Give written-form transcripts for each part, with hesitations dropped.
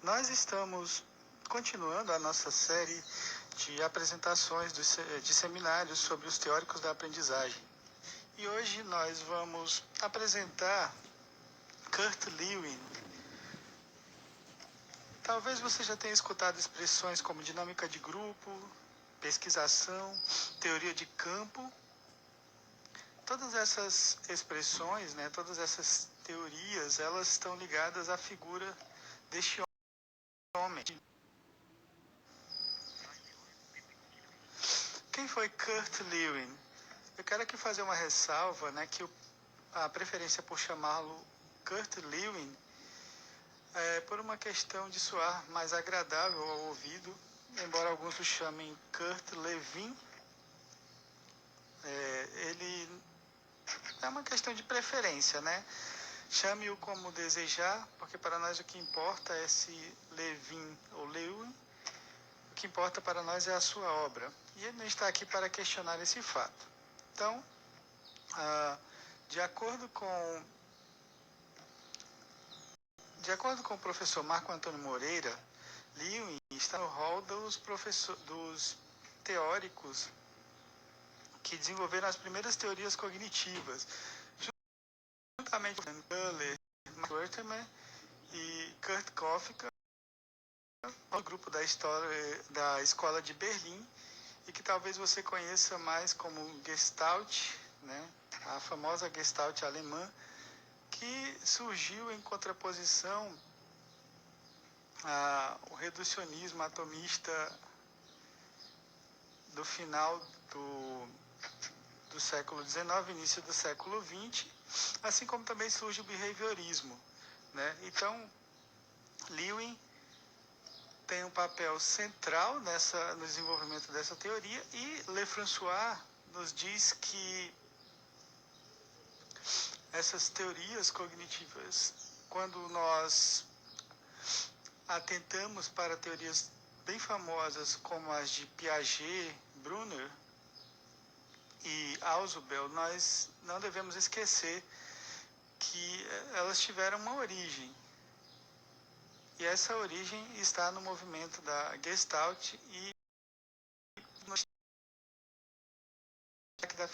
Nós estamos continuando a nossa série de apresentações de seminários sobre os teóricos da aprendizagem. E hoje nós vamos apresentar Kurt Lewin. Talvez você já tenha escutado expressões como dinâmica de grupo, pesquisação, teoria de campo. Todas essas expressões, todas essas teorias, elas estão ligadas à figura deste homem. Quem foi Kurt Lewin? Eu quero aqui fazer uma ressalva, que a preferência por chamá-lo Kurt Lewin é por uma questão de soar mais agradável ao ouvido, embora alguns o chamem Kurt Lewin. Ele é uma questão de preferência, Chame-o como desejar, porque para nós o que importa é se Lewin ou Lewin. O que importa para nós é a sua obra. E ele não está aqui para questionar esse fato. Então, de acordo com o professor Marco Antônio Moreira, Lewin está no rol dos teóricos que desenvolveram as primeiras teorias cognitivas, juntamente com Köhler, Max Wertheimer e Kurt Koffka, o grupo da Escola de Berlim, e que talvez você conheça mais como Gestalt, a famosa Gestalt alemã, que surgiu em contraposição ao reducionismo atomista do final do século XIX, início do século XX, assim como também surge o behaviorismo. Então, Lewin tem um papel central no desenvolvimento dessa teoria, e Lefrançois nos diz que essas teorias cognitivas, quando nós atentamos para teorias bem famosas como as de Piaget, Brunner e Ausubel, nós não devemos esquecer que elas tiveram uma origem. E essa origem está no movimento da Gestalt e no da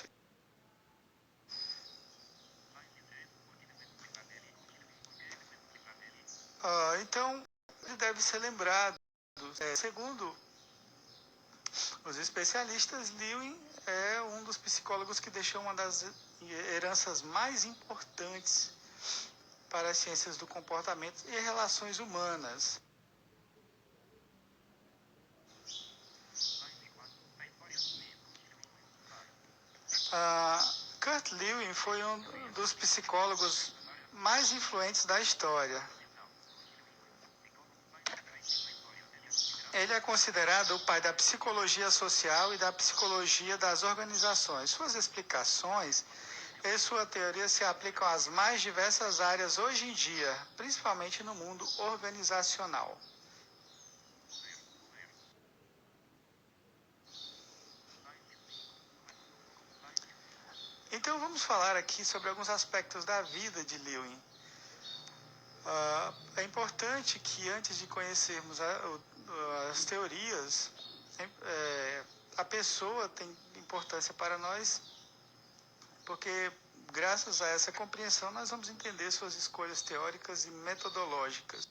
então, ele deve ser lembrado. Segundo os especialistas, Lewin é um dos psicólogos que deixou uma das heranças mais importantes para as ciências do comportamento e relações humanas. Kurt Lewin foi um dos psicólogos mais influentes da história. Ele é considerado o pai da psicologia social e da psicologia das organizações. Suas explicações e sua teoria se aplicam às mais diversas áreas hoje em dia, principalmente no mundo organizacional. Então vamos falar aqui sobre alguns aspectos da vida de Lewin. É importante que antes de conhecermos as teorias, a pessoa tem importância para nós, porque graças a essa compreensão nós vamos entender suas escolhas teóricas e metodológicas.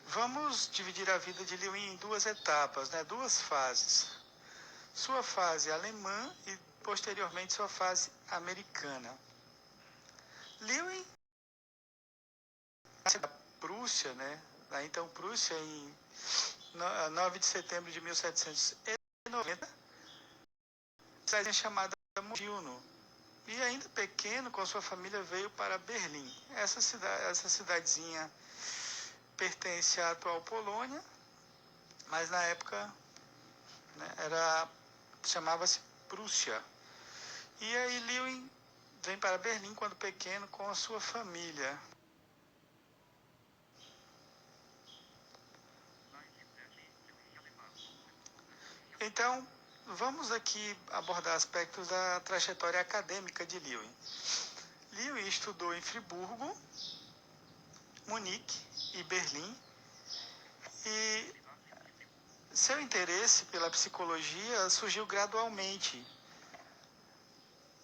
Vamos dividir a vida de Lewin em duas etapas, duas fases. Sua fase alemã e posteriormente sua fase americana. Lewin nasceu na Prússia, na então Prússia, em 9 de setembro de 1790, cidade chamada Mondino. E ainda pequeno, com sua família, veio para Berlim. Essa cidadezinha pertence à atual Polônia, mas na época chamava-se Prússia. E aí Lewin vem para Berlim quando pequeno com a sua família. Então, vamos aqui abordar aspectos da trajetória acadêmica de Lewin. Lewin estudou em Friburgo, Munique e Berlim, e seu interesse pela psicologia surgiu gradualmente.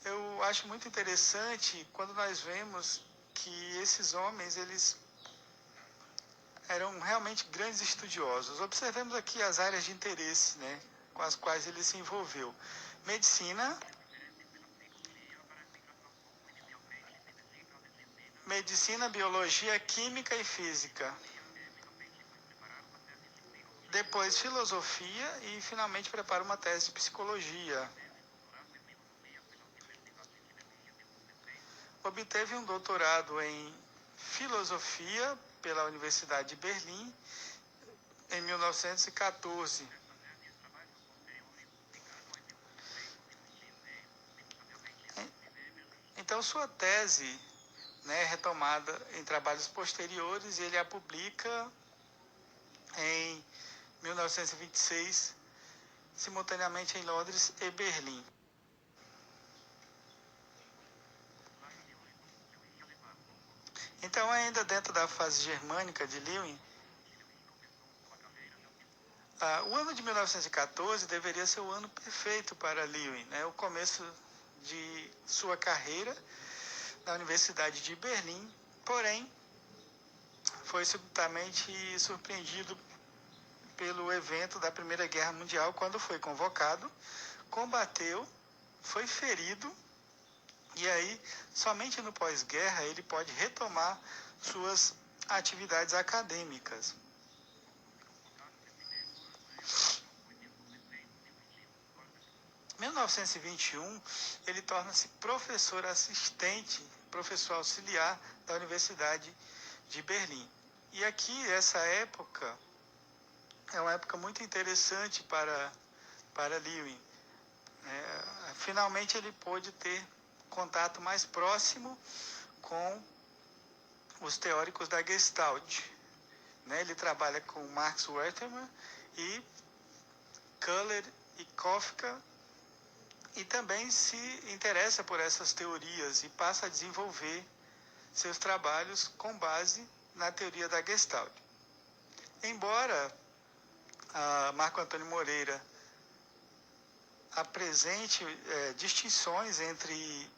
Eu acho muito interessante quando nós vemos que esses homens, eles eram realmente grandes estudiosos. Observemos aqui as áreas de interesse, né, com as quais ele se envolveu. Medicina, biologia, química e física. Depois filosofia e finalmente prepara uma tese de psicologia. Obteve um doutorado em filosofia pela Universidade de Berlim em 1914. Então sua tese, né, é retomada em trabalhos posteriores, e ele a publica em 1926, simultaneamente em Londres e Berlim. Então, ainda dentro da fase germânica de Lewin, o ano de 1914 deveria ser o ano perfeito para Lewin, né? O começo de sua carreira na Universidade de Berlim, porém, foi subitamente surpreendido pelo evento da Primeira Guerra Mundial, quando foi convocado, combateu, foi ferido, e aí, somente no pós-guerra, ele pode retomar suas atividades acadêmicas. Em 1921, ele torna-se professor assistente, professor auxiliar da Universidade de Berlim. E aqui, essa época, é uma época muito interessante para Lewin. Finalmente, ele pôde ter contato mais próximo com os teóricos da Gestalt. Ele trabalha com Max Wertheimer e Köhler e Kafka, e também se interessa por essas teorias e passa a desenvolver seus trabalhos com base na teoria da Gestalt. Embora Marco Antônio Moreira apresente distinções entre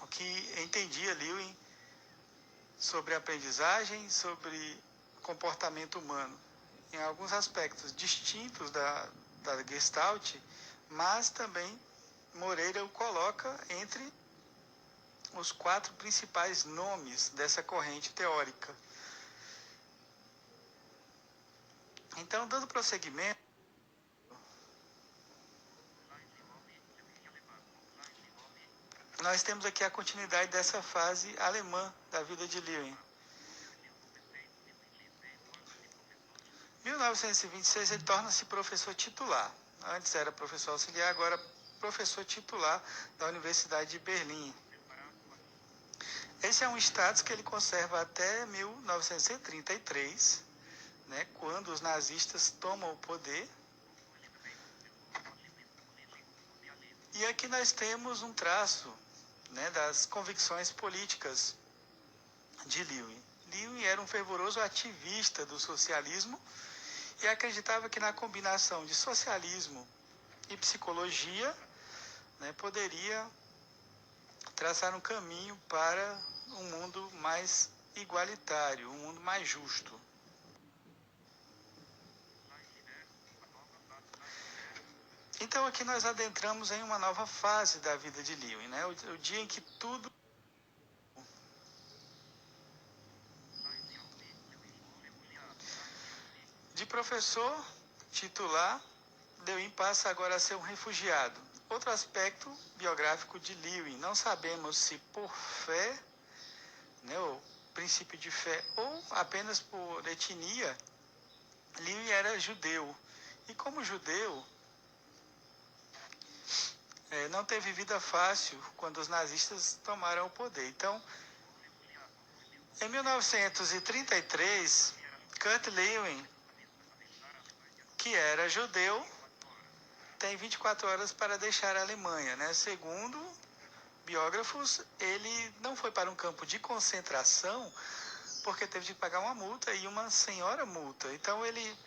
o que entendia Lewin sobre aprendizagem, sobre comportamento humano, em alguns aspectos distintos da Gestalt, mas também Moreira o coloca entre os 4 principais nomes dessa corrente teórica. Então, dando prosseguimento, nós temos aqui a continuidade dessa fase alemã da vida de Lewin. Em 1926, ele torna-se professor titular. Antes era professor auxiliar, agora professor titular da Universidade de Berlim. Esse é um status que ele conserva até 1933, né, quando os nazistas tomam o poder. E aqui nós temos um traço, né, das convicções políticas de Lewin. Lewin era um fervoroso ativista do socialismo e acreditava que na combinação de socialismo e psicologia, né, poderia traçar um caminho para um mundo mais igualitário, um mundo mais justo. Então aqui nós adentramos em uma nova fase da vida de Lewin, né? O dia em que tudo... De professor titular, Lewin passa agora a ser um refugiado. Outro aspecto biográfico de Lewin, não sabemos se por fé, né, ou princípio de fé, ou apenas por etnia, Lewin era judeu. E como judeu, não teve vida fácil quando os nazistas tomaram o poder. Então, em 1933, Kurt Lewin, que era judeu, tem 24 horas para deixar a Alemanha, né? Segundo biógrafos, ele não foi para um campo de concentração porque teve de pagar uma multa e uma senhora multa. Então ele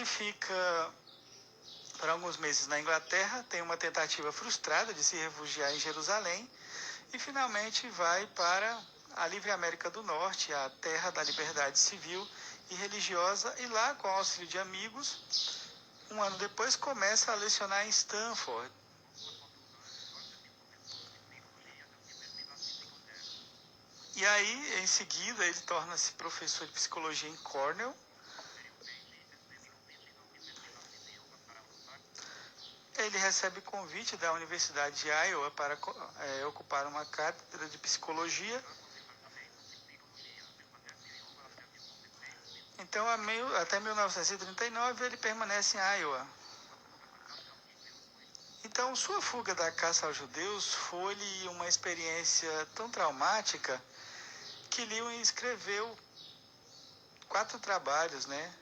fica por alguns meses na Inglaterra, tem uma tentativa frustrada de se refugiar em Jerusalém e finalmente vai para a livre América do Norte, a terra da liberdade civil e religiosa, e lá, com o auxílio de amigos, um ano depois começa a lecionar em Stanford. E aí, em seguida, ele torna-se professor de psicologia em Cornell. Ele recebe convite da Universidade de Iowa para ocupar uma cátedra de psicologia. Então, até 1939, ele permanece em Iowa. Então, sua fuga da caça aos judeus foi-lhe uma experiência tão traumática que Lewin escreveu 4 trabalhos, né?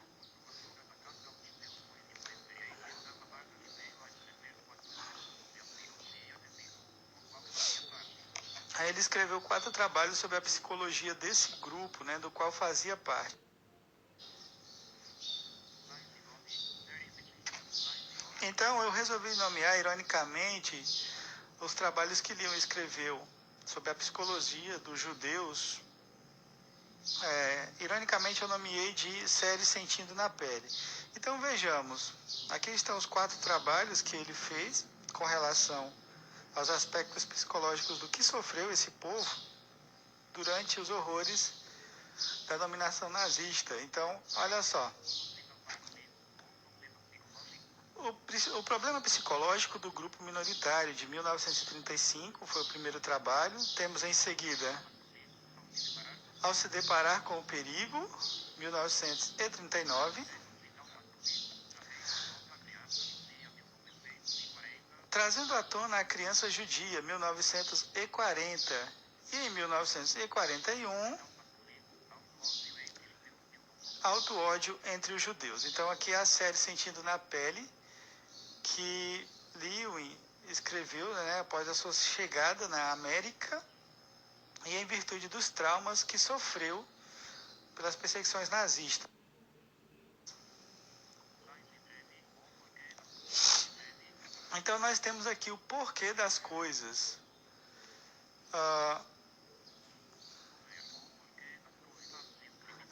Aí ele escreveu 4 trabalhos sobre a psicologia desse grupo, né, do qual fazia parte. Então, eu resolvi nomear, ironicamente, os trabalhos que Lewin escreveu sobre a psicologia dos judeus. Ironicamente, eu nomeei de Série Sentindo na Pele. Então, vejamos. Aqui estão os 4 trabalhos que ele fez com relação aos aspectos psicológicos do que sofreu esse povo durante os horrores da dominação nazista. Então, olha só. O problema psicológico do grupo minoritário, de 1935, foi o primeiro trabalho. Temos em seguida, Ao se deparar com o perigo, 1939. Trazendo à tona a criança judia, 1940. E em 1941, auto-ódio entre os judeus. Então aqui é a série Sentindo na Pele, que Lewin escreveu, né, após a sua chegada na América e em virtude dos traumas que sofreu pelas perseguições nazistas. Então nós temos aqui o porquê das coisas.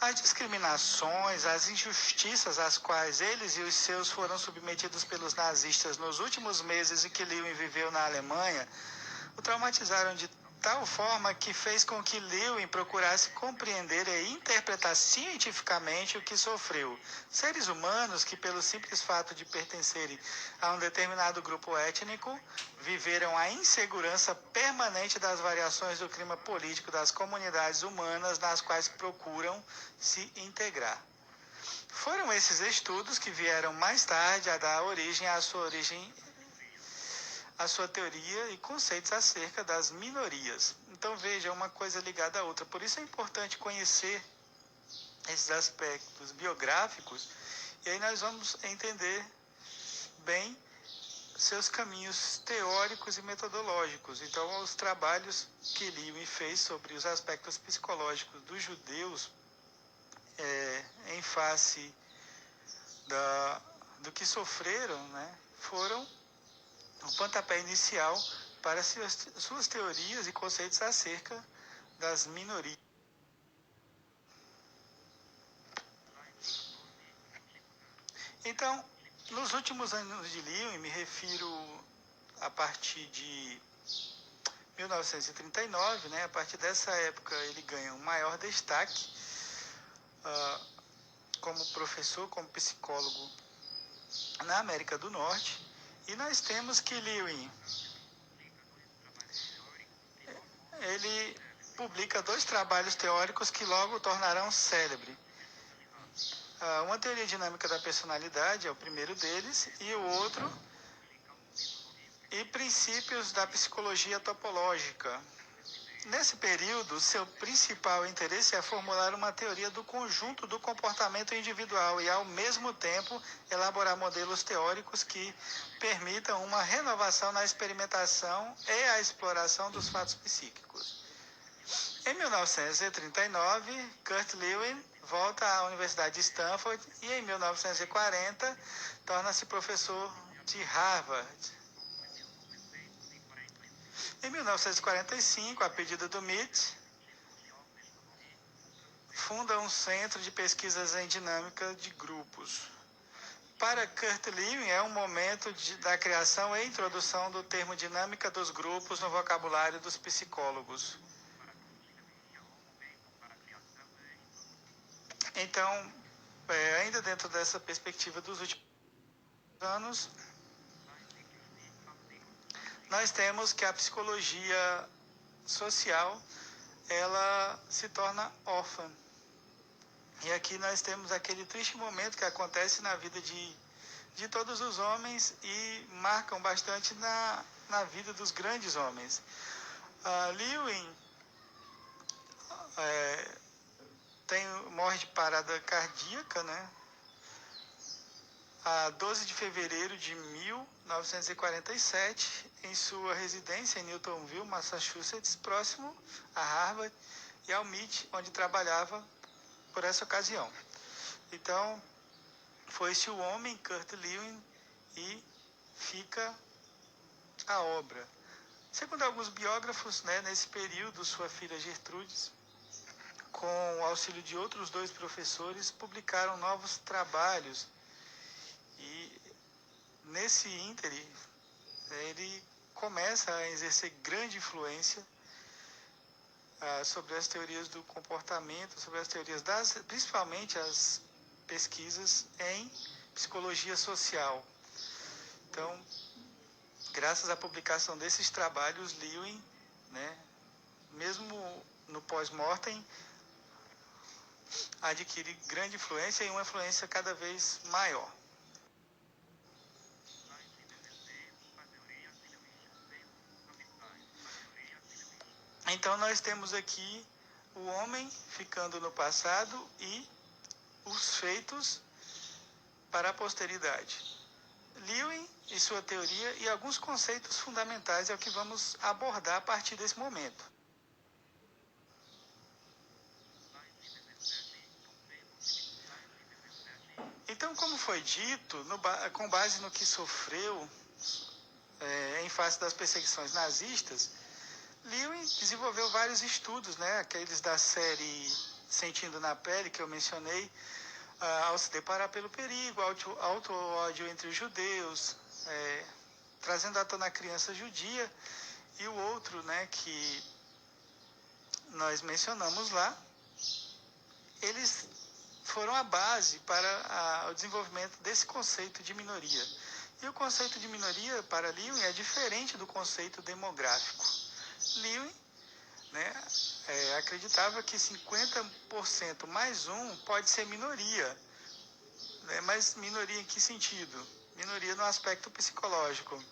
As discriminações, as injustiças às quais eles e os seus foram submetidos pelos nazistas nos últimos meses em que Lewin viveu na Alemanha, o traumatizaram de tal forma que fez com que Lewin procurasse compreender e interpretar cientificamente o que sofreu. Seres humanos que, pelo simples fato de pertencerem a um determinado grupo étnico, viveram a insegurança permanente das variações do clima político das comunidades humanas nas quais procuram se integrar. Foram esses estudos que vieram mais tarde a dar origem à sua teoria e conceitos acerca das minorias. Então veja, uma coisa ligada à outra. Por isso é importante conhecer esses aspectos biográficos e aí nós vamos entender bem seus caminhos teóricos e metodológicos. Então, os trabalhos que Lewin fez sobre os aspectos psicológicos dos judeus em face do que sofreram, né, foram o pontapé inicial para suas teorias e conceitos acerca das minorias. Então, nos últimos anos de Lewin, me refiro a partir de 1939, né, a partir dessa época ele ganha um maior destaque como professor, como psicólogo na América do Norte. E nós temos que Lewin, ele publica 2 trabalhos teóricos que logo o tornarão célebre. Uma teoria dinâmica da personalidade é o primeiro deles, e o outro, e princípios da psicologia topológica. Nesse período, seu principal interesse é formular uma teoria do conjunto do comportamento individual e, ao mesmo tempo, elaborar modelos teóricos que permitam uma renovação na experimentação e a exploração dos fatos psíquicos. Em 1939, Kurt Lewin volta à Universidade de Stanford e, em 1940, torna-se professor de Harvard. Em 1945, a pedido do MIT, funda um centro de pesquisas em dinâmica de grupos. Para Kurt Lewin, é um momento da criação e introdução do termo dinâmica dos grupos no vocabulário dos psicólogos. Então, ainda dentro dessa perspectiva dos últimos anos, nós temos que a psicologia social, ela se torna órfã. E aqui nós temos aquele triste momento que acontece na vida de todos os homens e marcam bastante na vida dos grandes homens. Lewin morre de parada cardíaca, né? A 12 de fevereiro de 1947, em sua residência em Newtonville, Massachusetts, próximo a Harvard e ao MIT, onde trabalhava por essa ocasião. Então, foi-se o homem, Kurt Lewin, e fica a obra. Segundo alguns biógrafos, né, nesse período, sua filha Gertrudes, com o auxílio de outros 2 professores, publicaram novos trabalhos. E nesse ínterim, ele começa a exercer grande influência sobre as teorias do comportamento, sobre as teorias principalmente as pesquisas em psicologia social. Então, graças à publicação desses trabalhos, Lewin, né, mesmo no pós-mortem, adquire grande influência e uma influência cada vez maior. Então, nós temos aqui o homem ficando no passado e os feitos para a posteridade. Lewin e sua teoria e alguns conceitos fundamentais é o que vamos abordar a partir desse momento. Então, como foi dito, com base no que sofreu em face das perseguições nazistas, Lewin desenvolveu vários estudos, né, aqueles da série Sentindo na Pele, que eu mencionei, ao se deparar pelo perigo, auto-ódio entre os judeus, trazendo à tona a criança judia, e o outro, né, que nós mencionamos lá, eles foram a base para o desenvolvimento desse conceito de minoria. E o conceito de minoria para Lewin é diferente do conceito demográfico. Lewin, né, acreditava que 50% mais um pode ser minoria. Né? Mas minoria em que sentido? Minoria no aspecto psicológico.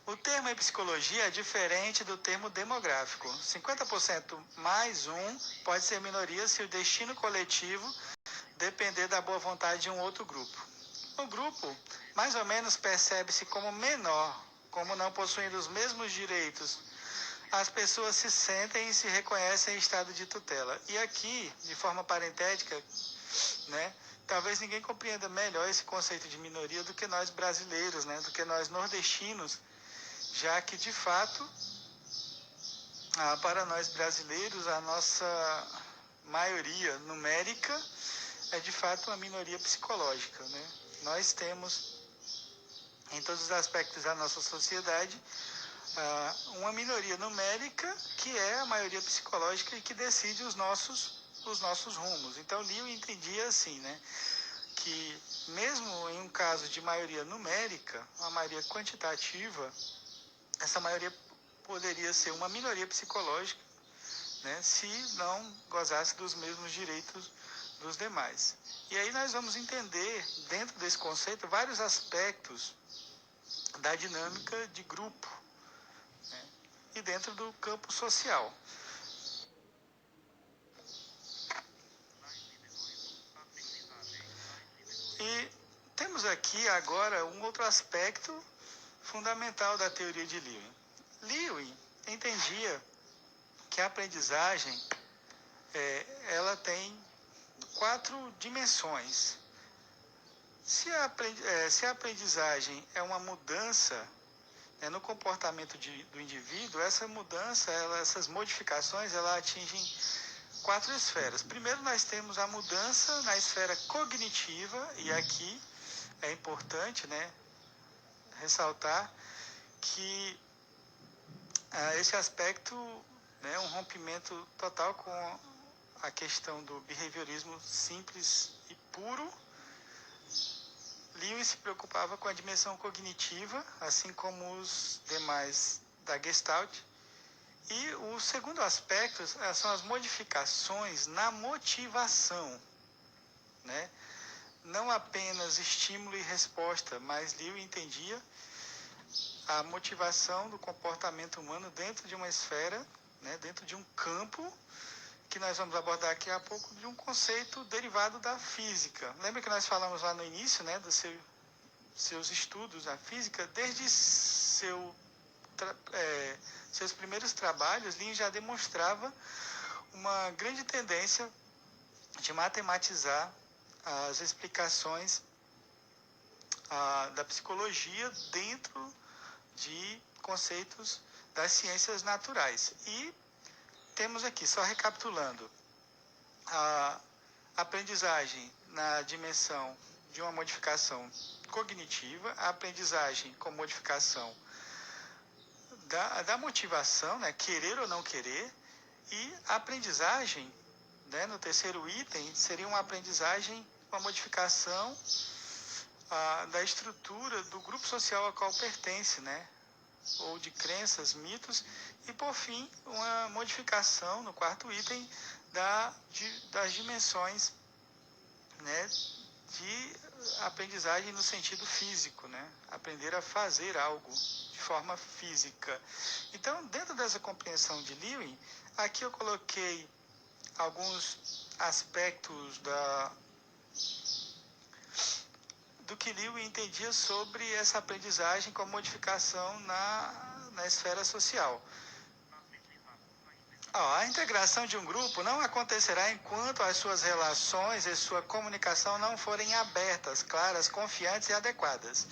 O termo em psicologia é diferente do termo demográfico. 50% mais um pode ser minoria se o destino coletivo depender da boa vontade de um outro grupo. O grupo, mais ou menos, percebe-se como menor, como não possuindo os mesmos direitos. As pessoas se sentem e se reconhecem em estado de tutela. E aqui, de forma parentética, né, talvez ninguém compreenda melhor esse conceito de minoria do que nós brasileiros, né, do que nós nordestinos, já que, de fato, para nós brasileiros, a nossa maioria numérica é, de fato, uma minoria psicológica. Né? Nós temos, em todos os aspectos da nossa sociedade, uma minoria numérica que é a maioria psicológica e que decide os nossos rumos. Então, Lewin entendia assim, né, que mesmo em um caso de maioria numérica, uma maioria quantitativa, essa maioria poderia ser uma minoria psicológica, né, se não gozasse dos mesmos direitos dos demais. E aí nós vamos entender, dentro desse conceito, vários aspectos da dinâmica de grupo. Né? e dentro do campo social. E temos aqui agora um outro aspecto fundamental da teoria de Lewin. Lewin entendia que a aprendizagem ela tem 4 dimensões. Se a aprendizagem é uma mudança no comportamento do indivíduo, essa mudança, essas modificações, ela atingem 4 esferas. Primeiro, nós temos a mudança na esfera cognitiva, e aqui é importante ressaltar que esse aspecto um rompimento total com a questão do behaviorismo simples e puro. Lewin se preocupava com a dimensão cognitiva, assim como os demais da Gestalt. E o segundo aspecto são as modificações na motivação, Não apenas estímulo e resposta, mas Lewin entendia a motivação do comportamento humano dentro de uma esfera, dentro de um campo, que nós vamos abordar aqui a pouco, de um conceito derivado da física. Lembra que nós falamos lá no início, dos seus estudos na física? Desde seus primeiros trabalhos, Lewin já demonstrava uma grande tendência de matematizar as explicações da psicologia dentro de conceitos das ciências naturais. E temos aqui, só recapitulando, a aprendizagem na dimensão de uma modificação cognitiva, a aprendizagem com modificação da motivação, querer ou não querer, e a aprendizagem, no terceiro item, seria uma aprendizagem, uma modificação da estrutura do grupo social ao qual pertence, ou de crenças, mitos, e por fim, uma modificação, no quarto item, das dimensões de aprendizagem no sentido físico, aprender a fazer algo de forma física. Então, dentro dessa compreensão de Lewin, aqui eu coloquei alguns aspectos do que Lewin entendia sobre essa aprendizagem com modificação na esfera social. A integração de um grupo não acontecerá enquanto as suas relações e sua comunicação não forem abertas, claras, confiantes e adequadas.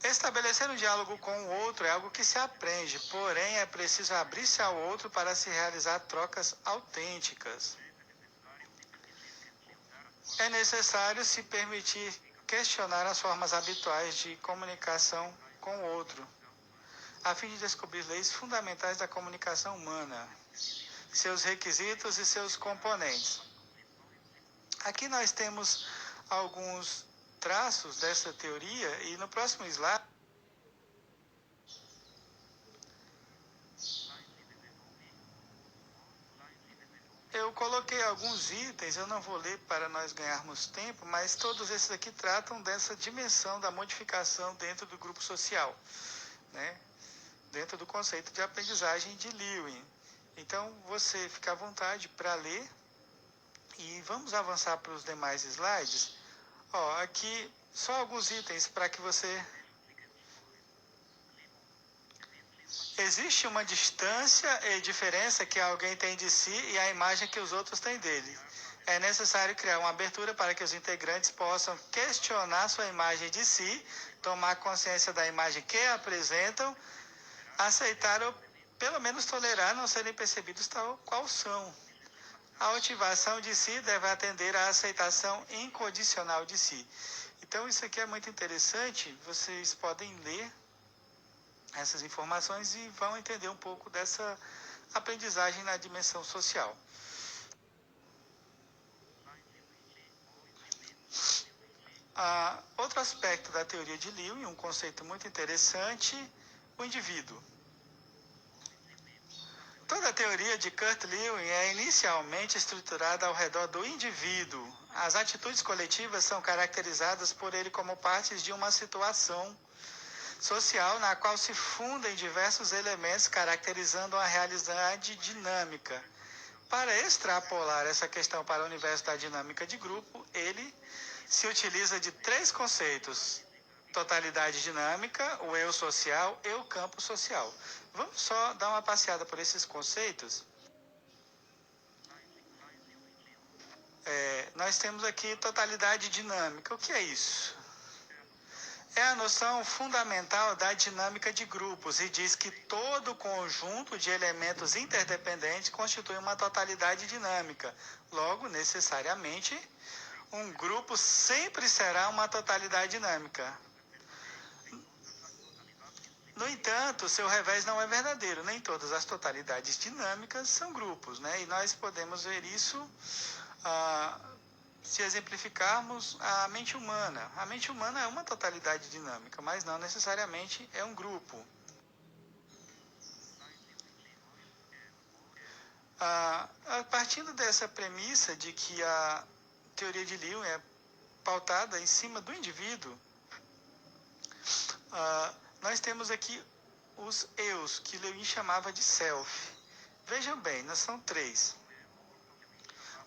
Estabelecer um diálogo com o outro é algo que se aprende, porém é preciso abrir-se ao outro para se realizar trocas autênticas. É necessário se permitir questionar as formas habituais de comunicação com o outro, a fim de descobrir leis fundamentais da comunicação humana, seus requisitos e seus componentes. Aqui nós temos alguns traços dessa teoria, e no próximo slide eu coloquei alguns itens, eu não vou ler para nós ganharmos tempo, mas todos esses aqui tratam dessa dimensão da modificação dentro do grupo social, dentro do conceito de aprendizagem de Lewin. Então, você fica à vontade para ler, e vamos avançar para os demais slides. Aqui só alguns itens para que você... Existe uma distância e diferença que alguém tem de si e a imagem que os outros têm dele. É necessário criar uma abertura para que os integrantes possam questionar sua imagem de si, tomar consciência da imagem que apresentam, aceitar ou pelo menos tolerar não serem percebidos tal qual são. A ativação de si deve atender à aceitação incondicional de si. Então, isso aqui é muito interessante. Vocês podem ler essas informações e vão entender um pouco dessa aprendizagem na dimensão social. Outro aspecto da teoria de Lewin, um conceito muito interessante, o indivíduo. Toda a teoria de Kurt Lewin é inicialmente estruturada ao redor do indivíduo. As atitudes coletivas são caracterizadas por ele como partes de uma situação. social na qual se fundem diversos elementos caracterizando uma realidade dinâmica. Para extrapolar essa questão para o universo da dinâmica de grupo, ele se utiliza de três conceitos: totalidade dinâmica, o eu social e o campo social. Vamos só dar uma passeada por esses conceitos. Nós temos aqui totalidade dinâmica. O que é isso? É a noção fundamental da dinâmica de grupos e diz que todo conjunto de elementos interdependentes constitui uma totalidade dinâmica. Logo, necessariamente, um grupo sempre será uma totalidade dinâmica. No entanto, seu revés não é verdadeiro. Nem todas as totalidades dinâmicas são grupos, né? E nós podemos ver isso se exemplificarmos a mente humana. A mente humana é uma totalidade dinâmica, mas não necessariamente é um grupo. Partindo dessa premissa de que a teoria de Lewin é pautada em cima do indivíduo, nós temos aqui os eus, que Lewin chamava de self. Vejam bem, nós são três.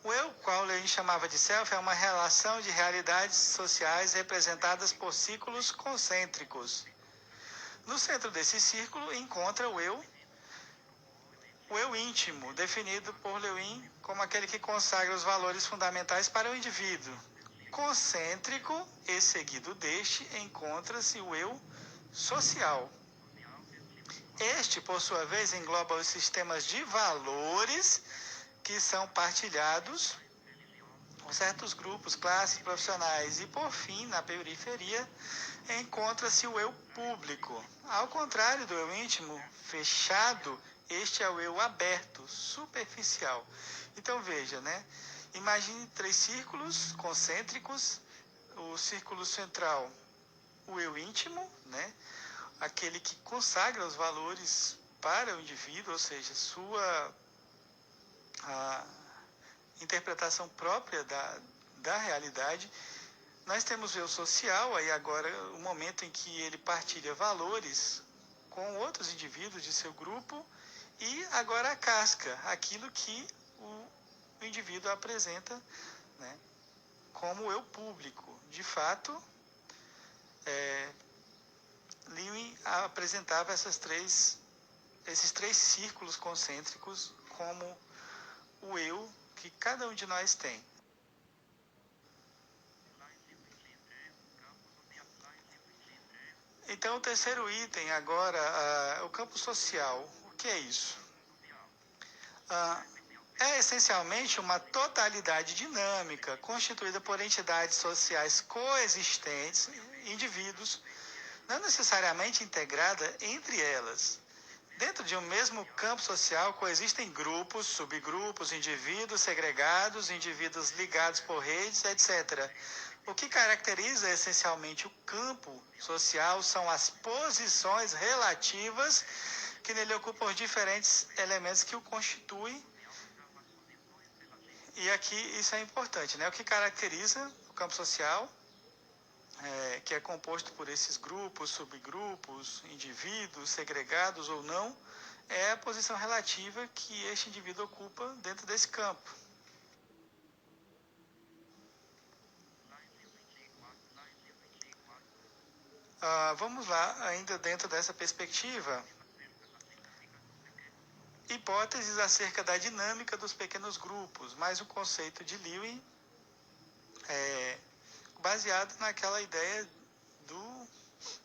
O eu, qual Lewin chamava de self, é uma relação de realidades sociais representadas por círculos concêntricos. No centro desse círculo encontra o eu íntimo, definido por Lewin como aquele que consagra os valores fundamentais para o indivíduo. Concêntrico e seguido deste encontra-se o eu social. Este, por sua vez, engloba os sistemas de valores que são partilhados por certos grupos, classes profissionais. E, por fim, na periferia, encontra-se o eu público. Ao contrário do eu íntimo, fechado, este é o eu aberto, superficial. Então, veja, né? Imagine três círculos concêntricos. O círculo central, o eu íntimo, né? Aquele que consagra os valores para o indivíduo, ou seja, sua interpretação própria da realidade. Nós temos o eu social, aí agora o momento em que ele partilha valores com outros indivíduos de seu grupo, e agora a casca, aquilo que o indivíduo apresenta, né, como eu público. De fato, Lewin apresentava esses três círculos concêntricos como o eu que cada um de nós tem. Então, o terceiro item agora, o campo social. O que é isso? É essencialmente uma totalidade dinâmica, constituída por entidades sociais coexistentes, indivíduos, não necessariamente integrada entre elas. Dentro de um mesmo campo social coexistem grupos, subgrupos, indivíduos segregados, indivíduos ligados por redes, etc. O que caracteriza essencialmente o campo social são as posições relativas que nele ocupam os diferentes elementos que o constituem. E aqui isso é importante, né? O que caracteriza o campo social, que é composto por esses grupos, subgrupos, indivíduos, segregados ou não, é a posição relativa que este indivíduo ocupa dentro desse campo. Vamos lá, ainda dentro dessa perspectiva, hipóteses acerca da dinâmica dos pequenos grupos, mais o conceito de Lewin, baseado naquela ideia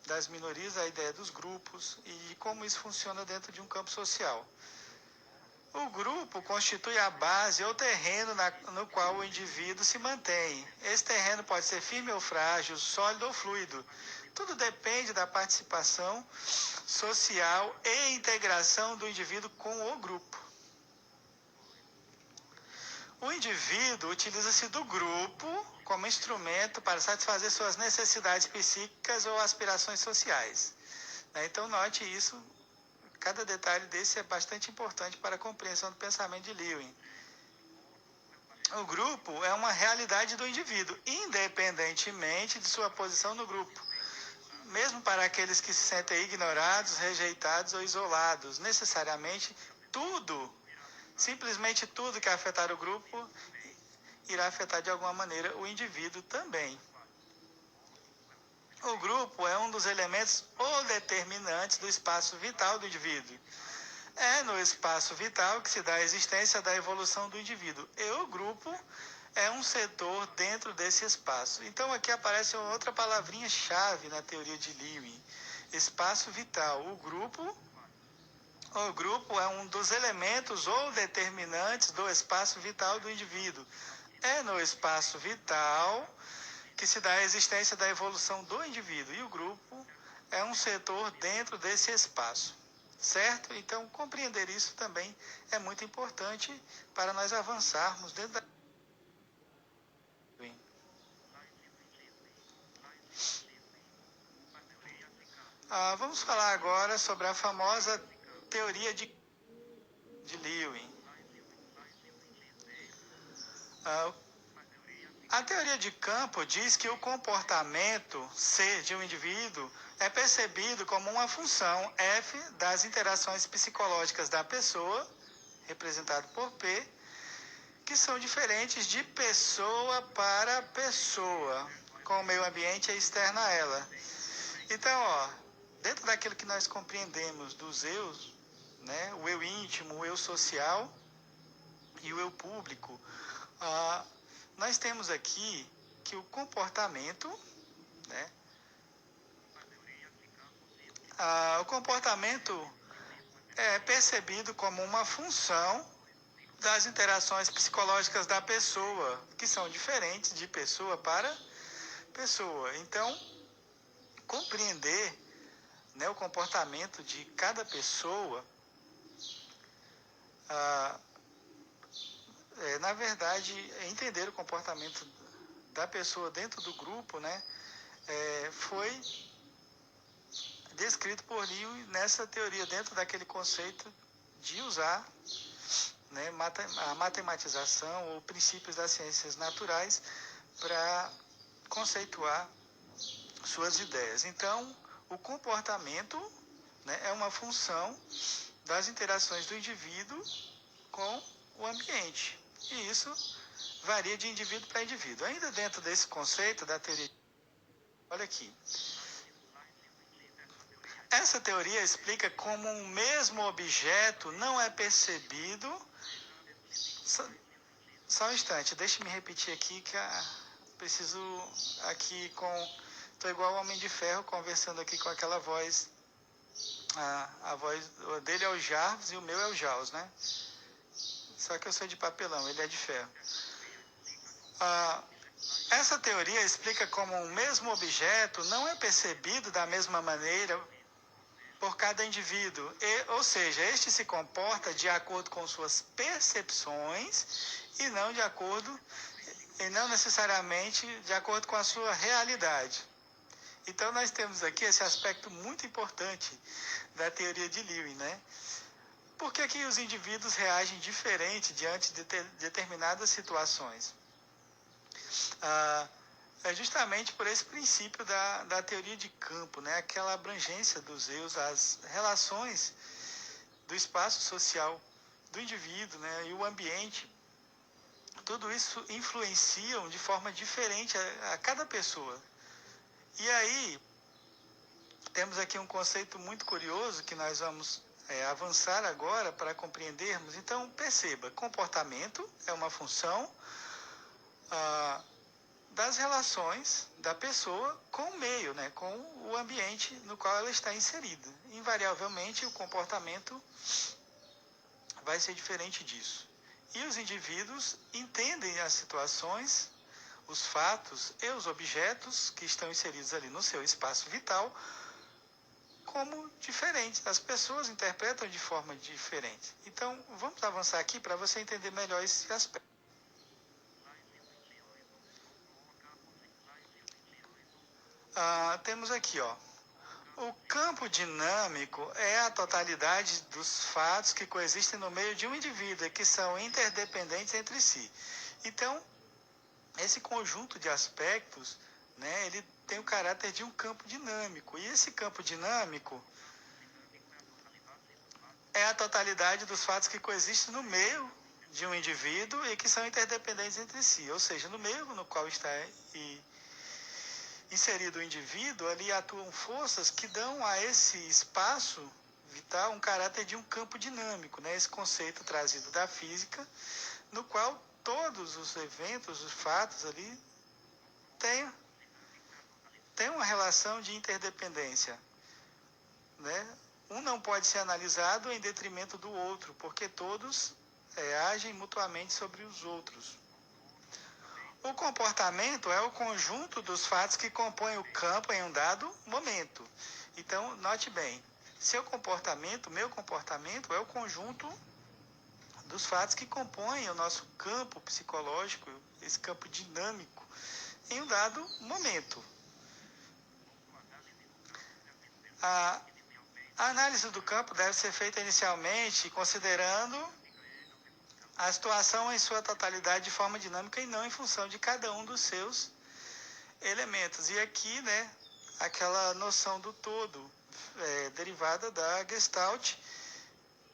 das minorias, a ideia dos grupos e como isso funciona dentro de um campo social. O grupo constitui a base ou terreno no qual o indivíduo se mantém. Esse terreno pode ser firme ou frágil, sólido ou fluido. Tudo depende da participação social e integração do indivíduo com o grupo. O indivíduo utiliza-se do grupo como instrumento para satisfazer suas necessidades psíquicas ou aspirações sociais. Então, note isso. Cada detalhe desse é bastante importante para a compreensão do pensamento de Lewin. O grupo é uma realidade do indivíduo, independentemente de sua posição no grupo. mesmo para aqueles que se sentem ignorados, rejeitados ou isolados. Necessariamente, tudo, simplesmente tudo que afetar o grupo irá afetar de alguma maneira o indivíduo também. O grupo é um dos elementos ou determinantes do espaço vital do indivíduo. É no espaço vital que se dá a existência da evolução do indivíduo. E o grupo é um setor dentro desse espaço. Então aqui aparece outra palavrinha-chave na teoria de Lewin. Espaço vital. O grupo é um dos elementos ou determinantes do espaço vital do indivíduo. É no espaço vital que se dá a existência da evolução do indivíduo. E o grupo é um setor dentro desse espaço. Certo? Então, compreender isso também é muito importante para nós avançarmos dentro da... vamos falar agora sobre a famosa teoria de Lewin. A teoria de campo diz que o comportamento C de um indivíduo é percebido como uma função F das interações psicológicas da pessoa, representado por P, que são diferentes de pessoa para pessoa, com o meio ambiente externo a ela. Então, dentro daquilo que nós compreendemos dos eus, né, o eu íntimo, o eu social e o eu público, nós temos aqui que o comportamento, né, o comportamento é percebido como uma função das interações psicológicas da pessoa, que são diferentes de pessoa para pessoa. Então, compreender, né, o comportamento de cada pessoa, na verdade, entender o comportamento da pessoa dentro do grupo, né, foi descrito por Lewin nessa teoria, dentro daquele conceito de usar, né, a matematização ou princípios das ciências naturais para conceituar suas ideias. Então, o comportamento, né, é uma função das interações do indivíduo com o ambiente. E isso varia de indivíduo para indivíduo. Ainda dentro desse conceito da teoria, olha aqui. Essa teoria explica como um mesmo objeto não é percebido. Só um instante, deixa-me repetir aqui que preciso aqui com... Estou igual o Homem de Ferro conversando aqui com aquela voz. A voz dele é o Jarvis e o meu é o Jaws, né? Só que eu sou de papelão, ele é de ferro. Essa teoria explica como um mesmo objeto não é percebido da mesma maneira por cada indivíduo. Ou seja, este se comporta de acordo com suas percepções e não necessariamente de acordo com a sua realidade. Então nós temos aqui esse aspecto muito importante da teoria de Lewin, né? Por que que os indivíduos reagem diferente diante de determinadas situações? É justamente por esse princípio da teoria de campo, né? Aquela abrangência dos eus, as relações do espaço social do indivíduo, né? E o ambiente. Tudo isso influenciam de forma diferente a cada pessoa. E aí, temos aqui um conceito muito curioso que nós vamos avançar agora para compreendermos. Então, perceba, comportamento é uma função das relações da pessoa com o meio, né, com o ambiente no qual ela está inserida. Invariavelmente, o comportamento vai ser diferente disso. E os indivíduos entendem as situações, os fatos e os objetos que estão inseridos ali no seu espaço vital como diferentes. As pessoas interpretam de forma diferente. Então, vamos avançar aqui para você entender melhor esse aspecto. Temos aqui, o campo dinâmico é a totalidade dos fatos que coexistem no meio de um indivíduo e que são interdependentes entre si. Então, esse conjunto de aspectos, né, ele tem o caráter de um campo dinâmico. E esse campo dinâmico é a totalidade dos fatos que coexistem no meio de um indivíduo e que são interdependentes entre si. Ou seja, no meio no qual está inserido o indivíduo, ali atuam forças que dão a esse espaço vital um caráter de um campo dinâmico, né? Esse conceito trazido da física, no qual todos os eventos, os fatos ali, têm uma relação de interdependência, né? Um não pode ser analisado em detrimento do outro, porque todos agem mutuamente sobre os outros. O comportamento é o conjunto dos fatos que compõem o campo em um dado momento. Então, note bem, meu comportamento é o conjunto dos fatos que compõem o nosso campo psicológico, esse campo dinâmico, em um dado momento. A análise do campo deve ser feita inicialmente considerando a situação em sua totalidade de forma dinâmica e não em função de cada um dos seus elementos. E aqui, né, aquela noção do todo, derivada da Gestalt,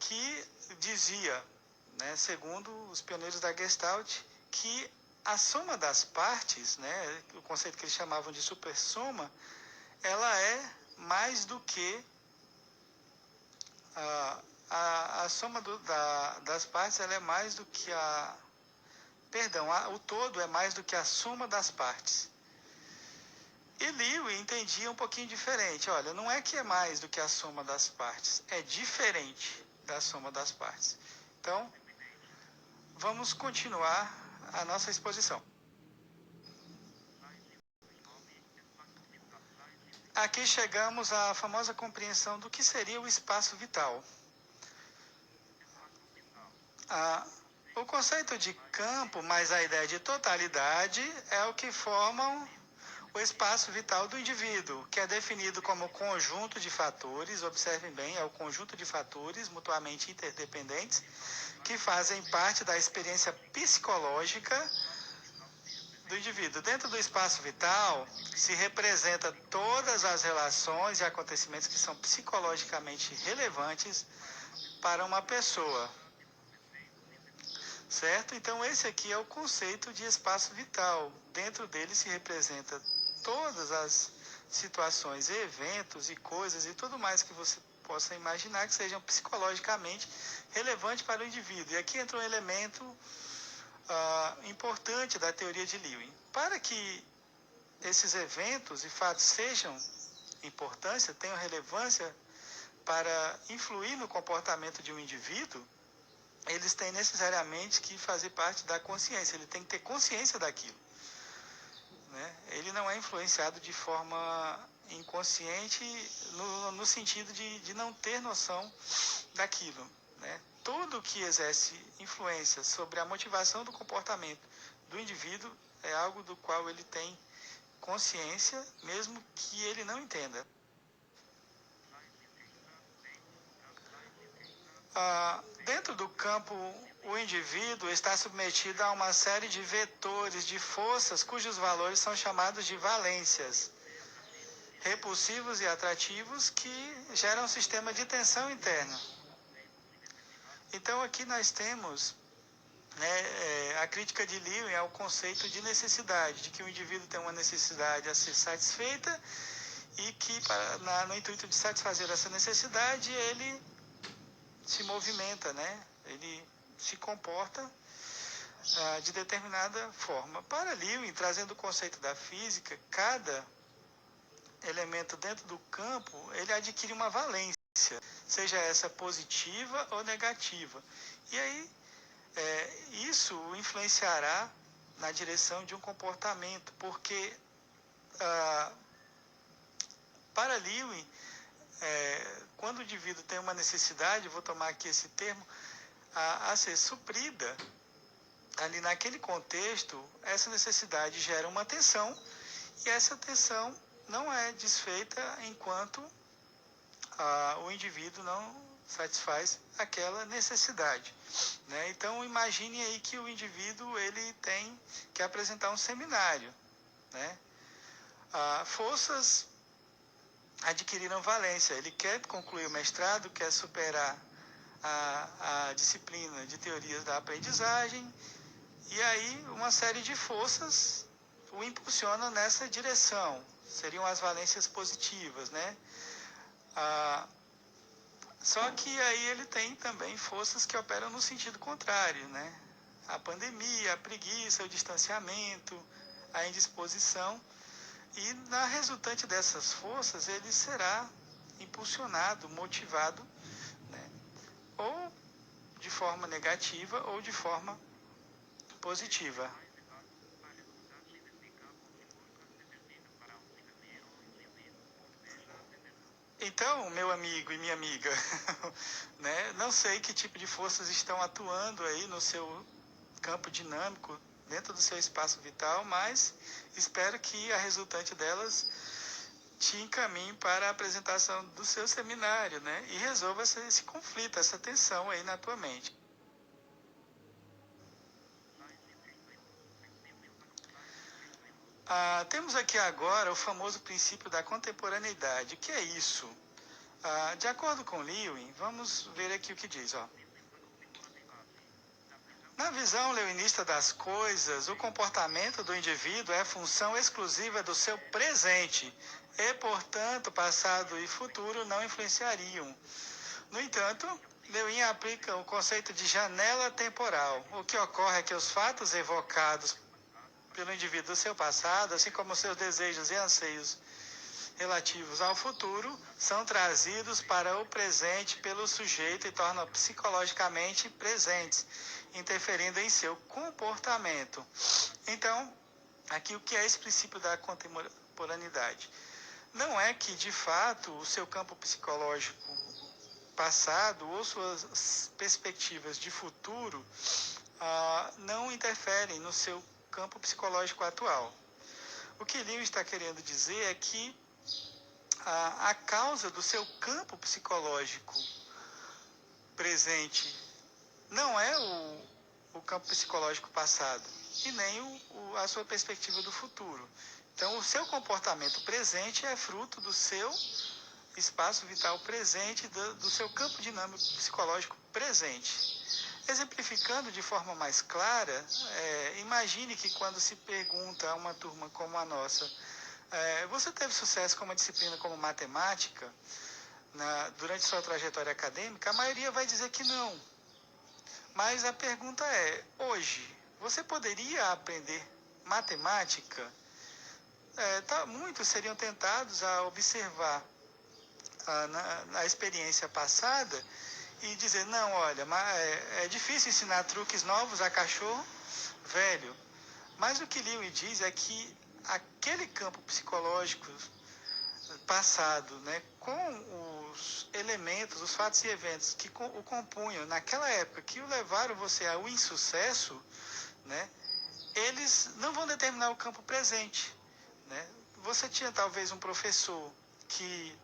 que dizia, né, segundo os pioneiros da Gestalt, que a soma das partes, né, o conceito que eles chamavam de supersoma, ela é mais do que a soma das partes, ela é mais do que o todo é mais do que a soma das partes. E Lewis entendia um pouquinho diferente. Olha, não é que é mais do que a soma das partes, é diferente da soma das partes. Então, vamos continuar a nossa exposição. Aqui chegamos à famosa compreensão do que seria o espaço vital. O conceito de campo mais a ideia de totalidade é o que formam o espaço vital do indivíduo, que é definido como conjunto de fatores, observem bem, é o conjunto de fatores mutuamente interdependentes que fazem parte da experiência psicológica do indivíduo. Dentro do espaço vital se representa todas as relações e acontecimentos que são psicologicamente relevantes para uma pessoa. Certo? Então esse aqui é o conceito de espaço vital. Dentro dele se representa todas as situações, eventos e coisas e tudo mais que você possa imaginar que sejam psicologicamente relevantes para o indivíduo. E aqui entra um elemento importante da teoria de Lewin. Para que esses eventos e fatos sejam importância, tenham relevância para influir no comportamento de um indivíduo, eles têm necessariamente que fazer parte da consciência, ele tem que ter consciência daquilo. Né? Ele não é influenciado de forma inconsciente no sentido de não ter noção daquilo. Né? Tudo que exerce influência sobre a motivação do comportamento do indivíduo é algo do qual ele tem consciência, mesmo que ele não entenda. Dentro do campo, o indivíduo está submetido a uma série de vetores de forças cujos valores são chamados de valências, repulsivos e atrativos, que geram um sistema de tensão interna. Então aqui nós temos, né, a crítica de Lewin ao conceito de necessidade, de que o indivíduo tem uma necessidade a ser satisfeita e que, no intuito de satisfazer essa necessidade, ele se movimenta, né? Ele se comporta de determinada forma. Para Lewin, trazendo o conceito da física, cada elemento dentro do campo, ele adquire uma valência, seja essa positiva ou negativa. E aí, isso o influenciará na direção de um comportamento, porque para Lewin, quando o indivíduo tem uma necessidade, vou tomar aqui esse termo, a ser suprida, ali naquele contexto, essa necessidade gera uma tensão, e essa tensão não é desfeita enquanto o indivíduo não satisfaz aquela necessidade. Né? Então, imagine aí que o indivíduo ele tem que apresentar um seminário. Né? forças adquiriram valência. Ele quer concluir o mestrado, quer superar a disciplina de teorias da aprendizagem, e aí uma série de forças o impulsionam nessa direção. Seriam as valências positivas, né? Só que aí ele tem também forças que operam no sentido contrário, né? A pandemia, a preguiça, o distanciamento, a indisposição. E na resultante dessas forças, ele será impulsionado, motivado, né? Ou de forma negativa ou de forma positiva. Então, meu amigo e minha amiga, né, não sei que tipo de forças estão atuando aí no seu campo dinâmico, dentro do seu espaço vital, mas espero que a resultante delas te encaminhe para a apresentação do seu seminário, né, e resolva esse conflito, essa tensão aí na tua mente. Temos aqui agora o famoso princípio da contemporaneidade. O que é isso? De acordo com Lewin, vamos ver aqui o que diz. Ó. Na visão leonista das coisas, o comportamento do indivíduo é função exclusiva do seu presente e, portanto, passado e futuro não influenciariam. No entanto, Lewin aplica o conceito de janela temporal. O que ocorre é que os fatos evocados pelo indivíduo do seu passado, assim como seus desejos e anseios relativos ao futuro, são trazidos para o presente pelo sujeito e tornam psicologicamente presentes, interferindo em seu comportamento. Então, aqui o que é esse princípio da contemporaneidade? Não é que, de fato, o seu campo psicológico passado ou suas perspectivas de futuro não interferem no seu campo psicológico atual. O que Lewin está querendo dizer é que a causa do seu campo psicológico presente não é o campo psicológico passado e nem a sua perspectiva do futuro. Então, o seu comportamento presente é fruto do seu espaço vital presente, do seu campo dinâmico psicológico presente. Exemplificando de forma mais clara, imagine que quando se pergunta a uma turma como a nossa, você teve sucesso com uma disciplina como matemática durante sua trajetória acadêmica? A maioria vai dizer que não. Mas a pergunta é, hoje, você poderia aprender matemática? Muitos seriam tentados a observar na experiência passada e dizer, não, olha, é difícil ensinar truques novos a cachorro velho. Mas o que Lewin diz é que aquele campo psicológico passado, né, com os elementos, os fatos e eventos que o compunham naquela época, que o levaram você ao insucesso, né, eles não vão determinar o campo presente. Né? Você tinha talvez um professor que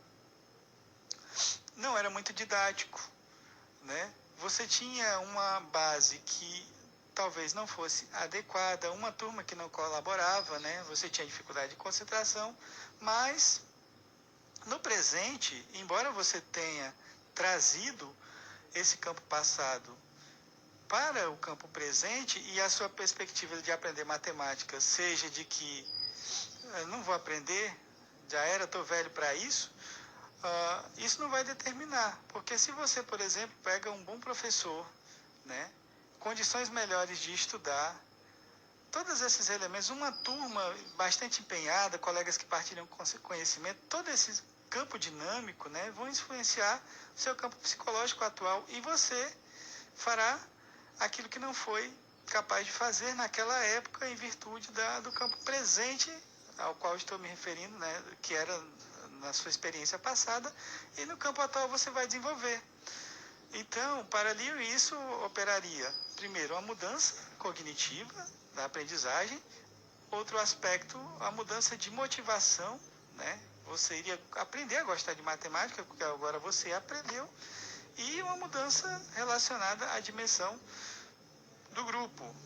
não era muito didático, né? Você tinha uma base que talvez não fosse adequada, uma turma que não colaborava, né? Você tinha dificuldade de concentração, mas no presente, embora você tenha trazido esse campo passado para o campo presente e a sua perspectiva de aprender matemática seja de que não vou aprender, já era, estou velho para isso, isso não vai determinar. Porque se você, por exemplo, pega um bom professor, né, condições melhores de estudar, todos esses elementos, uma turma bastante empenhada, colegas que partilham conhecimento, todo esse campo dinâmico, né, vão influenciar o seu campo psicológico atual e você fará aquilo que não foi capaz de fazer naquela época em virtude do campo presente ao qual estou me referindo, né, que era na sua experiência passada, e no campo atual você vai desenvolver. Então, para Lewin, isso operaria, primeiro, uma mudança cognitiva da aprendizagem, outro aspecto, a mudança de motivação, né? Você iria aprender a gostar de matemática, porque agora você aprendeu, e uma mudança relacionada à dimensão do grupo.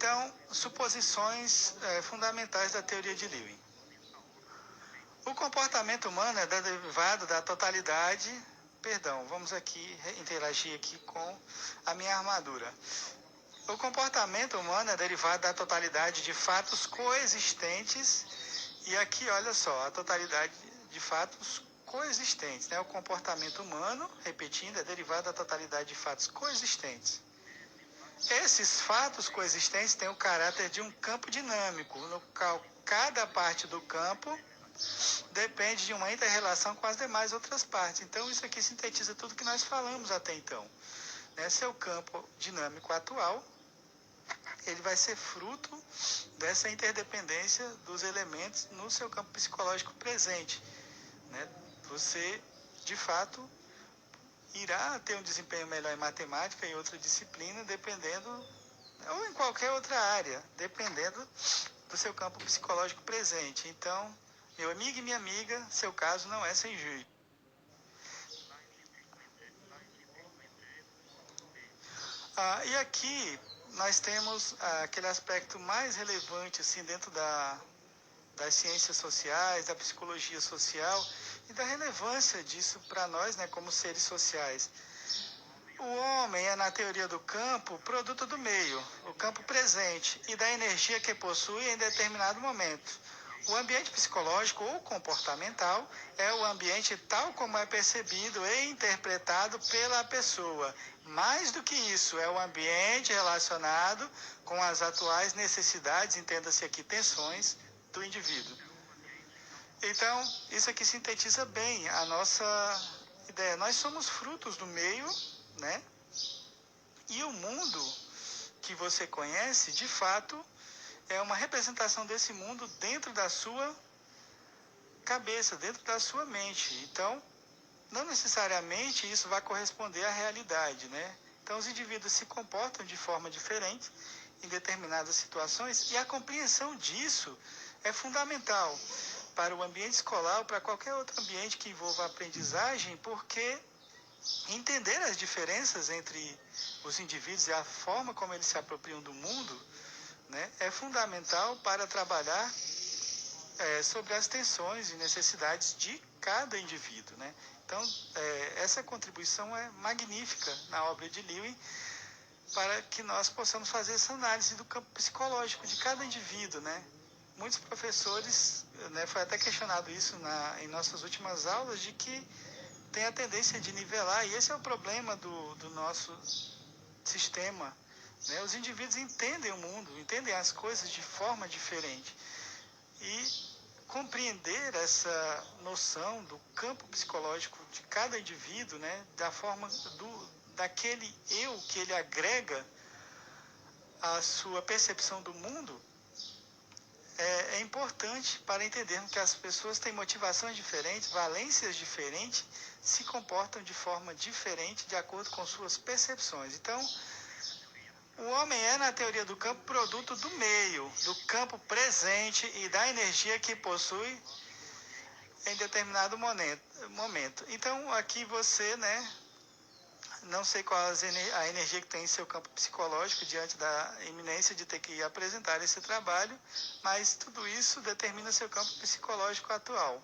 Então, suposições fundamentais da teoria de Lewin. O comportamento humano é derivado da totalidade. Perdão, vamos aqui interagir aqui com a minha armadura. O comportamento humano é derivado da totalidade de fatos coexistentes. E aqui, olha só, a totalidade de fatos coexistentes, né? O comportamento humano, repetindo, é derivado da totalidade de fatos coexistentes. Esses fatos coexistentes têm o caráter de um campo dinâmico, no qual cada parte do campo depende de uma inter-relação com as demais outras partes. Então, isso aqui sintetiza tudo que nós falamos até então. Seu campo dinâmico atual, ele vai ser fruto dessa interdependência dos elementos no seu campo psicológico presente. Você, de fato, irá ter um desempenho melhor em matemática e outra disciplina, dependendo, ou em qualquer outra área, dependendo do seu campo psicológico presente. Então, meu amigo e minha amiga, seu caso não é sem juízo. E aqui nós temos aquele aspecto mais relevante assim, dentro das ciências sociais, da psicologia social e da relevância disso para nós, como seres sociais. O homem é, na teoria do campo, produto do meio, o campo presente e da energia que possui em determinado momento. O ambiente psicológico ou comportamental é o ambiente tal como é percebido e interpretado pela pessoa. Mais do que isso, é o ambiente relacionado com as atuais necessidades, entenda-se aqui tensões, do indivíduo. Então, isso aqui sintetiza bem a nossa ideia. Nós somos frutos do meio, E o mundo que você conhece, de fato, é uma representação desse mundo dentro da sua cabeça, dentro da sua mente. Então, não necessariamente isso vai corresponder à realidade, Então, os indivíduos se comportam de forma diferente em determinadas situações e a compreensão disso é fundamental para o ambiente escolar ou para qualquer outro ambiente que envolva a aprendizagem, porque entender as diferenças entre os indivíduos e a forma como eles se apropriam do mundo, é fundamental para trabalhar sobre as tensões e necessidades de cada indivíduo, Então, essa contribuição é magnífica na obra de Lewin para que nós possamos fazer essa análise do campo psicológico de cada indivíduo, Muitos professores, foi até questionado isso em nossas últimas aulas, de que tem a tendência de nivelar, e esse é o problema do nosso sistema. Os indivíduos entendem o mundo, entendem as coisas de forma diferente. E compreender essa noção do campo psicológico de cada indivíduo, da forma daquele eu que ele agrega à sua percepção do mundo, é importante para entendermos que as pessoas têm motivações diferentes, valências diferentes, se comportam de forma diferente de acordo com suas percepções. Então, o homem é, na teoria do campo, produto do meio, do campo presente e da energia que possui em determinado momento. Então, aqui você, não sei qual a energia que tem em seu campo psicológico diante da iminência de ter que apresentar esse trabalho, mas tudo isso determina seu campo psicológico atual.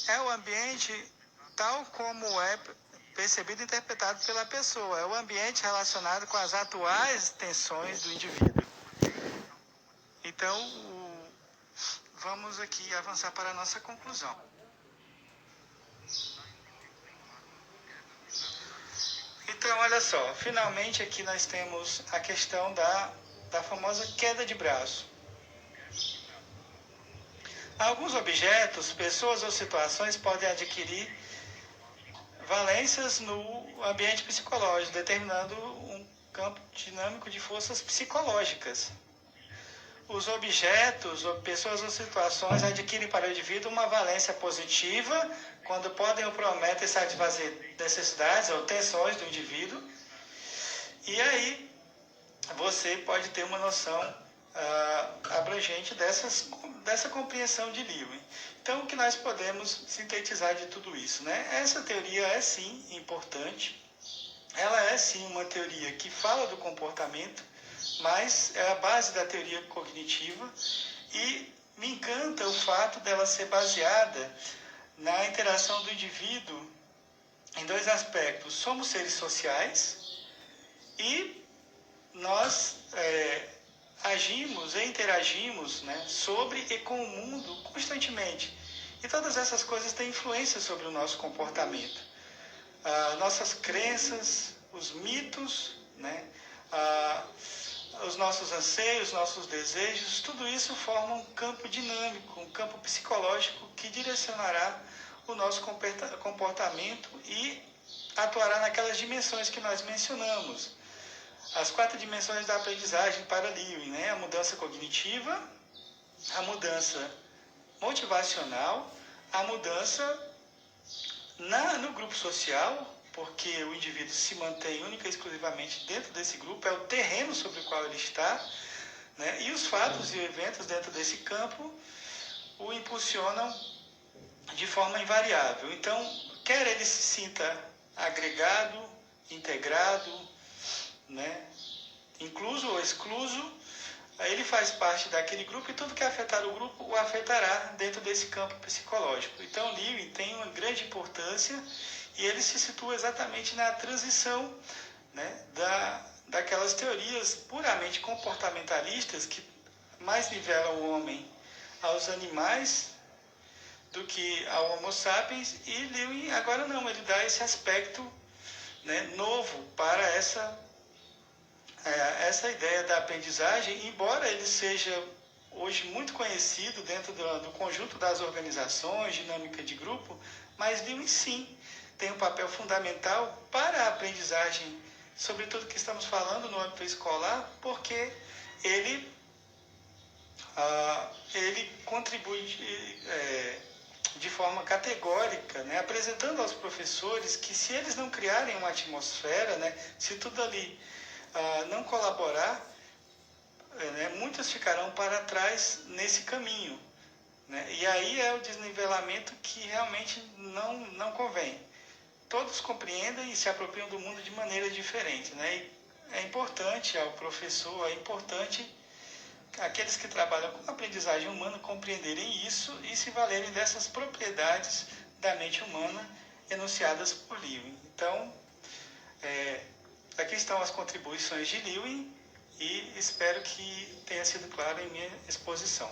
É o ambiente tal como é percebido e interpretado pela pessoa. É o ambiente relacionado com as atuais tensões do indivíduo. Então, vamos aqui avançar para a nossa conclusão. Então, olha só, finalmente aqui nós temos a questão da famosa queda de braço. Alguns objetos, pessoas ou situações podem adquirir valências no ambiente psicológico, determinando um campo dinâmico de forças psicológicas. Os objetos, pessoas ou situações adquirem para o indivíduo uma valência positiva quando podem ou prometem satisfazer necessidades ou tensões do indivíduo. E aí você pode ter uma noção abrangente dessa compreensão de Lewin. Então, o que nós podemos sintetizar de tudo isso? Essa teoria é, sim, importante. ela é sim uma teoria que fala do comportamento, mas é a base da teoria cognitiva e me encanta o fato dela ser baseada na interação do indivíduo em dois aspectos. Somos seres sociais e nós agimos e interagimos, né, sobre e com o mundo constantemente. E todas essas coisas têm influência sobre o nosso comportamento. Nossas crenças, os mitos, né, os nossos anseios, nossos desejos, tudo isso forma um campo dinâmico, um campo psicológico que direcionará o nosso comportamento e atuará naquelas dimensões que nós mencionamos. As 4 dimensões da aprendizagem para Lewin, né? A mudança cognitiva, a mudança motivacional, a mudança no grupo social, porque o indivíduo se mantém única e exclusivamente dentro desse grupo, é o terreno sobre o qual ele está, né? E os fatos e eventos dentro desse campo o impulsionam de forma invariável. Então, quer ele se sinta agregado, integrado, né, incluso ou excluso, ele faz parte daquele grupo e tudo que afetar o grupo o afetará dentro desse campo psicológico. Então, Lewin tem uma grande importância e ele se situa exatamente na transição, né, daquelas teorias puramente comportamentalistas que mais nivelam o homem aos animais do que ao Homo sapiens, e Lewin agora não, ele dá esse aspecto, né, novo para essa ideia da aprendizagem, embora ele seja hoje muito conhecido dentro do conjunto das organizações, dinâmica de grupo, mas Lewin sim tem um papel fundamental para a aprendizagem, sobretudo que estamos falando no âmbito escolar, porque ele contribui de forma categórica, né, apresentando aos professores que se eles não criarem uma atmosfera, né, se tudo ali não colaborar, né, muitos ficarão para trás nesse caminho. Né? E aí é o desnivelamento que realmente não convém. Todos compreendem e se apropriam do mundo de maneira diferente. Né? E é importante ao professor, é importante aqueles que trabalham com aprendizagem humana compreenderem isso e se valerem dessas propriedades da mente humana enunciadas por Lewin. Então, aqui estão as contribuições de Lewin e espero que tenha sido claro em minha exposição.